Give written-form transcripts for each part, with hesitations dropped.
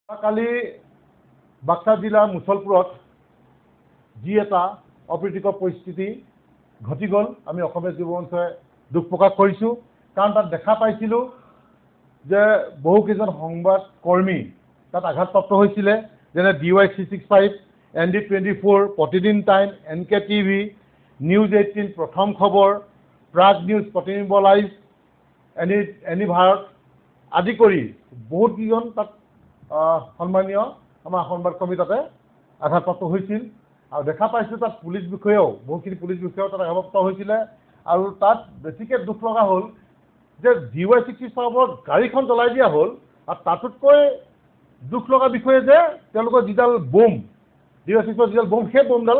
কালি বাক্সা জিলাৰ মুছলপুৰত যি এটা অপ্ৰীতিকৰ পৰিস্থিতি ঘটি গ'ল আমি অসমীয়া যুৱ মঞ্চই দুখ প্ৰকাশ কৰিছোঁ কাৰণ তাত দেখা পাইছিলোঁ যে বহুকেইজন সংবাদ কৰ্মী তাত আঘাতপ্ৰাপ্ত হৈছিলে যেনে DY365 ND24 Pratidin time NK TV news 18 প্ৰথম খবৰ প্ৰাগ নিউজ প্ৰতিনিম্ব লাইভ এনি ভাৰত আদি কৰি বহুতকেইজন তাত সন্মানীয় আমাৰ সংবাদ কৰ্মী তাতে আঘাতপ্ৰাপ্ত হৈছিল আৰু দেখা পাইছোঁ তাত পুলিচ বিষয়াও বহুখিনি পুলিচ বিষয়াও তাত আঘাতপ্ৰাপ্ত হৈছিলে আৰু তাত বেছিকৈ দুখ লগা হ'ল যে DY365 গাড়ীখন জ্বলাই দিয়া হ'ল আৰু তাতোতকৈ দুখ লগা বিষয়ে যে তেওঁলোকৰ যিডাল বোম DY365 যিডাল বোম সেই বোমডাল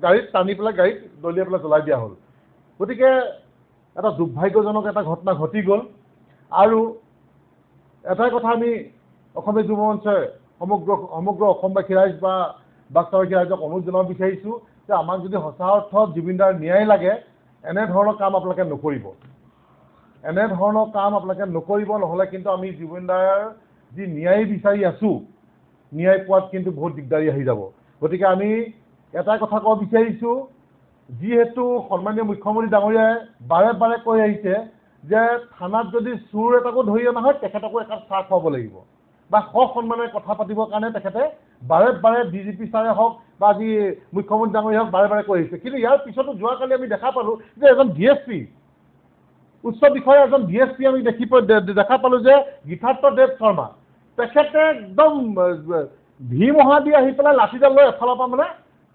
গাড়ীত টানি পেলাই গাড়ীত দলিয়াই পেলাই জ্বলাই দিয়া হ'ল গতিকে এটা দুৰ্ভাগ্যজনক এটা ঘটনা ঘটি গ'ল আৰু এটাই কথা আমি অসমীয়া যুৱ মঞ্চই সমগ্ৰ অসমবাসী ৰাইজ বা বাক্সাবাসী ৰাইজক অনুৰোধ জনাব বিচাৰিছোঁ যে আমাক যদি সঁচা অৰ্থত জুবিনদাৰ ন্যায় লাগে এনেধৰণৰ কাম আপোনালোকে নকৰিব এনেধৰণৰ কাম আপোনালোকে নকৰিব নহ'লে কিন্তু আমি জুবিনদাৰ যি ন্যায় বিচাৰি আছোঁ ন্যায় পোৱাত কিন্তু বহুত দিগদাৰী আহি যাব গতিকে আমি এটাই কথা ক'ব বিচাৰিছোঁ যিহেতু সন্মানীয় মুখ্যমন্ত্ৰী ডাঙৰীয়াই বাৰে বাৰে কৈ আহিছে যে থানাত যদি চোৰ এটাকো ধৰি অনা হয় তেখেতকো একাপ চাহ খুৱাব লাগিব বা সন্মানেৰে কথা পাতিবৰ কাৰণে তেখেতে বাৰে বাৰে DGP ছাৰে হওক বা আজি মুখ্যমন্ত্ৰী ডাঙৰীয়া হওক বাৰে বাৰে কৈ আহিছে কিন্তু ইয়াৰ পিছতো যোৱাকালি আমি দেখা পালোঁ যে এজন DSP উচ্চ বিষয়া এজন DSP আমি দেখা পালোঁ যে গীতাৰ্থ দেৱ শৰ্মা তেখেতে একদম ভীমহা দি আহি পেলাই লাঠিডাল লৈ এফালৰ পৰা মানে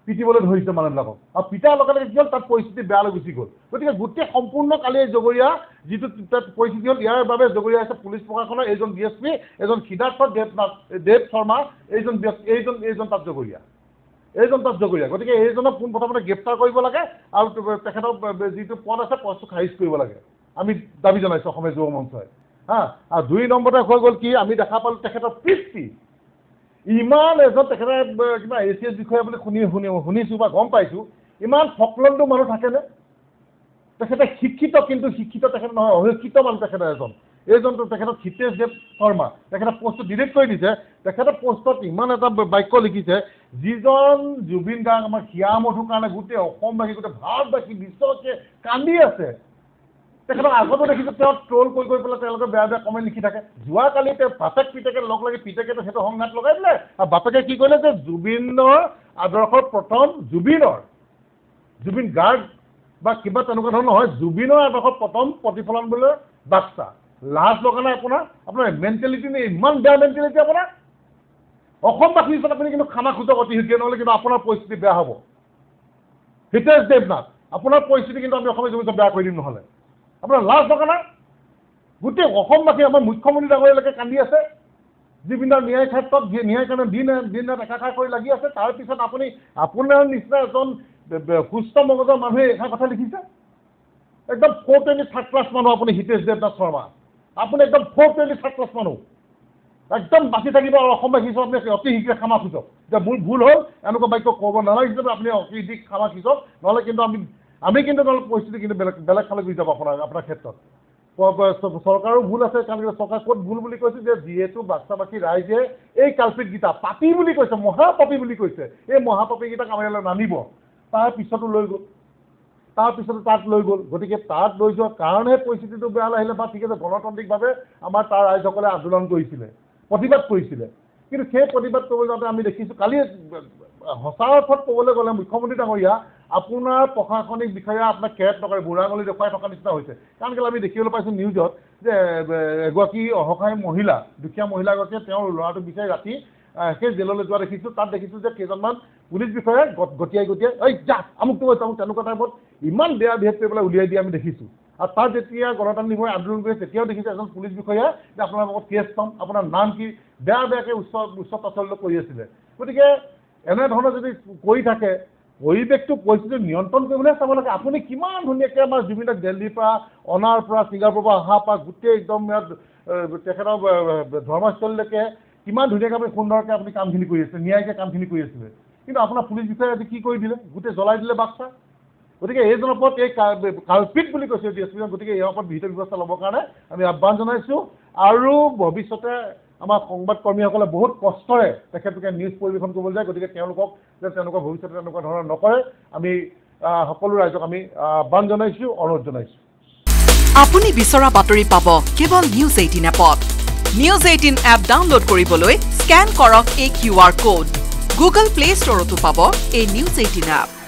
পিটিবলৈ ধৰিছে মানুহবিলাকক আৰু পিটাৰ লগে লগে কি হ'ল তাত পৰিস্থিতি বেয়ালৈ গুচি গ'ল গতিকে গোটেই সম্পূৰ্ণ কালি জগৰীয়া যিটো তাত পৰিস্থিতি হ'ল ইয়াৰ বাবে জগৰীয়া আছে পুলিচ প্ৰশাসনৰ এইজন DSP এজন সিদ্ধাৰ্থ দেৱ শৰ্মা এইজন তাত জগৰীয়া গতিকে এইজনক পোনপ্ৰথমতে গ্ৰেপ্তাৰ কৰিব লাগে আৰু তেখেতৰ যিটো পদ আছে পদটো খাৰিজ কৰিব লাগে আমি দাবী জনাইছোঁ অসমীয়া যুৱ মঞ্চই আৰু 2 নম্বৰতে হৈ গ'ল কি আমি দেখা পালোঁ তেখেতৰ পিতৃ ইমান এজন তেখেতে কিবা ACS বিষয়া বুলি শুনিছোঁ বা গম পাইছোঁ ইমান ফকলন্দু মানুহ থাকেনে তেখেতে শিক্ষিত কিন্তু শিক্ষিত তেখেত নহয় অশিক্ষিত মানুহ তেখেতে এইজনটো তেখেতক হিতেশ দেৱ শৰ্মা তেখেতে পষ্টটো ডিলিট কৰি দিছে তেখেতে পষ্টত ইমান এটা বাক্য লিখিছে যিজন জুবিন গাৰ্গ আমাৰ হিয়া মধুৰ কাৰণে গোটেই অসমবাসী গোটেই ভাৰতবাসী বিশ্বকে কান্দি আছে তেখেতক আগতো দেখিছোঁ তেওঁ ট্ৰল কৰি পেলাই তেওঁলোকে বেয়া বেয়া কমেণ্ট লিখি থাকে যোৱাকালি তেওঁ বাপেক পিতেকে লগ লাগি পিতেকেতো সেইটো সংঘাত লগাই দিলে আৰু বাপেকে কি কৰিলে যে জুবিনৰ আদৰ্শৰ প্ৰথম জুবিন গাৰ্গ বা কিবা তেনেকুৱা ধৰণৰ নহয় জুবিনৰ আদৰ্শৰ প্ৰথম প্ৰতিফলন বোলে বাক্সা লাজ লগা নাই আপোনাৰ মেণ্টেলিটি নে ইমান বেয়া মেণ্টেলিটি আপোনাৰ অসমবাসী হিচাপে আপুনি কিন্তু খানা খোজক অতি শীঘ্ৰে নহ'লে কিন্তু আপোনাৰ পৰিস্থিতি বেয়া হ'ব হিতেশ দেৱনাথ আপোনাৰ পৰিস্থিতি কিন্তু আমি অসমীয়া যুৱ বেয়া কৰি দিম নহ'লে আপোনাৰ লাজ লগা নাই গোটেই অসমবাসী আমাৰ মুখ্যমন্ত্ৰী ডাঙৰীয়ালৈকে কান্দি আছে জুবিনৰ ন্যায় ক্ষেত্ৰত ন্যায় কাৰণে দিন ৰাত একাকাৰ কৰি লাগি আছে তাৰপিছত আপুনি আপোনাৰ নিচিনা এজন সুস্থ মগজৰ মানুহে এটা কথা লিখিছে একদম 420 থাৰ্ড ক্লাছ মানুহ আপুনি হিতেশ দেৱনাথ শৰ্মা আপুনি একদম 420 থাৰ্ড ক্লাছ মানুহ একদম বাচি থাকিব আৰু অসমবাসী হিচাপে আপুনি অতি শীঘ্ৰে ক্ষমা খুজক যে মোৰ ভুল হ'ল এনেকুৱা বাক্য ক'ব নালাগিছিল আপুনি অতি শীঘ্ৰে ক্ষমা খুজক নহ'লে কিন্তু আমি কিন্তু নহ'লে পৰিস্থিতি কিন্তু বেলেগ ফালে গুচি যাব আপোনাৰ ক্ষেত্ৰত চৰকাৰো ভুল আছে কাৰণ চৰকাৰ ক'ত ভুল বুলি কৈছে যে যিহেতু বাক্সাবাসী ৰাইজে এই কালপিতকেইটা পাপী বুলি কৈছে মহাপাপী বুলি কৈছে এই মহাপাপীকেইটাক আমাৰ ইয়ালৈ নানিব তাৰপিছতো তাত লৈ গ'ল গতিকে তাত লৈ যোৱাৰ কাৰণেহে পৰিস্থিতিটো বেয়ালৈ আহিলে বা ঠিক আছে গণতান্ত্ৰিকভাৱে আমাৰ তাৰ ৰাইজসকলে আন্দোলন কৰিছিলে প্ৰতিবাদ কৰিছিলে কিন্তু সেই প্ৰতিবাদ কৰিবলৈ যাওঁতে আমি দেখিছোঁ কালি সঁচা অৰ্থত ক'বলৈ গ'লে মুখ্যমন্ত্ৰী ডাঙৰীয়া আপোনাৰ প্ৰশাসনিক বিষয়া আপোনাক কেৰেট নকৰে বুঢ়া আঙুলি দেখুৱাই থকা নিচিনা হৈছে কাৰণ কেলৈ আমি দেখিবলৈ পাইছোঁ নিউজত যে এগৰাকী অসহায় মহিলা দুখীয়া মহিলাগৰাকীয়ে তেওঁৰ ল'ৰাটোক বিচাৰি ৰাতি সেই জেললৈ যোৱা দেখিছোঁ তাত দেখিছোঁ যে কেইজনমান পুলিচ বিষয়াই গটিয়াই ঐ যা আমুকটো হৈছে আমুক তেনেকুৱা টাইপত ইমান বেয়া বিহেভ কৰি পেলাই উলিয়াই দিয়া আমি দেখিছোঁ আৰু তাত যেতিয়া গণতান্ত্ৰিকভাৱে আন্দোলন কৰি তেতিয়াও দেখিছোঁ এজন পুলিচ বিষয়া যে আপোনাৰ লগত কেছ পাম আপোনাৰ নাম কি বেয়াকৈ উচ্চ তাচল্য কৰি আছিলে গতিকে এনেধৰণৰ যদি কৰি থাকে পৰিস্থিতি নিয়ন্ত্ৰণ কৰিবলৈ চাব লাগে আপুনি কিমান ধুনীয়াকৈ আমাৰ জুবিনক দিল্লীৰ পৰা অনাৰ পৰা ছিংগাপুৰৰ পৰা অহাৰ পৰা গোটেই একদম ইয়াত তেখেতৰ ধৰ্মস্থলীলৈকে কিমান ধুনীয়াকৈ আপুনি সুন্দৰকৈ আপুনি কামখিনি কৰি আছিলে ন্যায়কৈ কামখিনি কৰি আছিলে কিন্তু আপোনাৰ পুলিচ বিষয়াই আজি কি কৰি দিলে গোটেই জ্বলাই দিলে বাক্সা গতিকে এইজনৰ ওপৰত এই কালপিত বুলি কৈছে DSP গতিকে ইয়াৰ ওপৰত বিহিত ব্যৱস্থা ল'বৰ কাৰণে আমি আহ্বান জনাইছোঁ আৰু ভৱিষ্যতে আমাৰ সংবাদকৰ্মীসকলে বহুত কষ্টৰে তেখেতলোকে নিউজ পৰিৱেশন কৰিবলৈ যায় গতিকে তেওঁলোকক যে তেওঁলোকৰ ভৱিষ্যতে তেনেকুৱা ধৰণৰ নকৰে আমি সকলো ৰাইজক আমি আহ্বান জনাইছোঁ অনুৰোধ জনাইছোঁ আপুনি বিচৰা বাতৰি পাব কেৱল নিউজ 18 এপত নিউজ 18 এপ ডাউনলোড কৰিবলৈ স্ক্যান কৰক এই QR কোড গুগল প্লে ষ্টৰতো পাব এই নিউজ 18 এপ